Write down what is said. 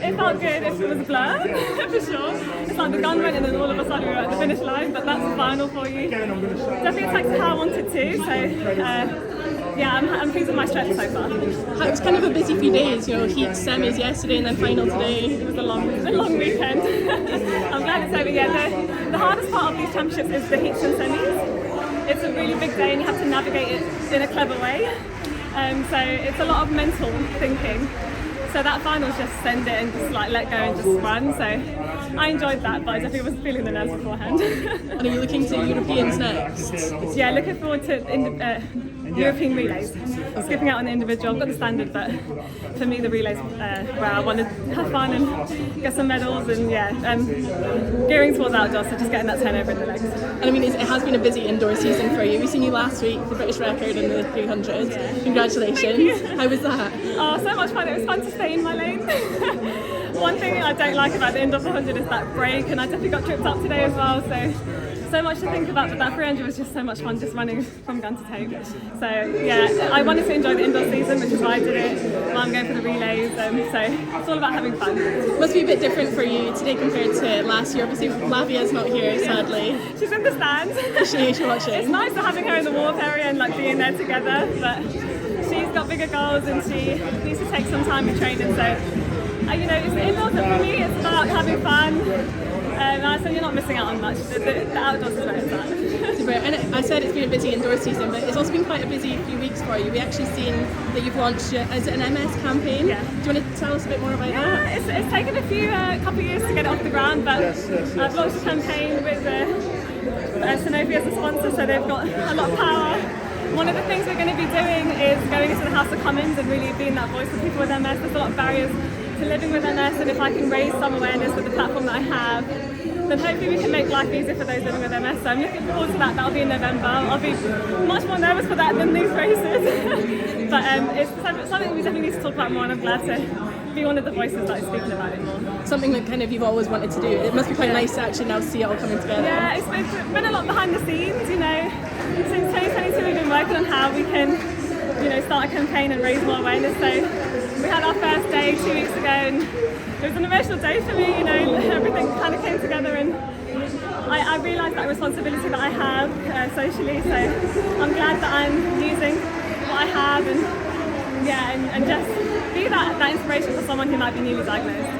it felt good. It was a blur, for sure. It's like the gun went and then all of a sudden we were at the finish line, but that's the final for you. Definitely exactly how I wanted to, so yeah, I'm pleased with my stretch so far. It was kind of a busy few days, you know, heat semis yesterday and then final today. It was a long weekend. I'm glad it's over. Yeah, the hardest part of these championships is the heats and semis. It's a really big day and you have to navigate it in a clever way. So it's a lot of mental thinking. So that final's just send it and just like let go and just run. So I enjoyed that, but I definitely was feeling the nerves beforehand. And are you looking to Europeans next? Yeah, looking forward to European relays. Skipping out on the individual, I've got the standard, but for me the relays where I want to have fun and get some medals and gearing towards outdoors, so just getting that turnover in the legs. And I mean, it has been a busy indoor season for you. We seen you last week, the British record in the 300. Yeah. Congratulations. How was that? Oh, so much fun. It was fun to stay in my lane. One thing I don't like about the indoor 400 is that break, and I definitely got tripped up today as well. So much to think about, but that 300 was just so much fun, just running from gun to tape. So yeah, I wanted to enjoy the indoor season, which is why I did it. Now I'm going for the relays, so it's all about having fun. It must be a bit different for you today compared to last year. Obviously, Lavia's not here, sadly. She's in the stands. Is she watching? It's nice having her in the warp area and like being there together, but she's got bigger goals and she needs to take some time in training. So you know, it's the indoors, and for me, it's about having fun. So you're not missing out on much. The outdoors is where it's at. Super. And I said it's been a busy indoor season, but it's also been quite a busy few weeks for you. We actually seen that you've launched as an MS campaign. Yeah. Do you want to tell us a bit more about that? It's taken a couple of years to get it off the ground, but I've launched a campaign with Sanofi as a sponsor, so they've got a lot of power. One of the things we're going to be doing is going into the House of Commons and really being that voice for people with MS. There's a lot of barriers to living with MS, and if I can raise some awareness with the platform that I have, then hopefully we can make life easier for those living with MS. So I'm looking forward to that. That'll be in November. I'll be much more nervous for that than these races. But it's something we definitely need to talk about more, and I'm glad to be one of the voices that is speaking about it more. Something that kind of you've always wanted to do. It must be quite nice to actually now see it all coming together. Yeah, it's been a lot behind the scenes, you know. Since 2022 we've been working on how we can, you know, start a campaign and raise more awareness. So we had our first day 2 weeks ago and it was an emotional day for me, you know, everything kind of came together and I realised that responsibility that I have socially, so I'm glad that I'm using what I have and just be that inspiration for someone who might be newly diagnosed.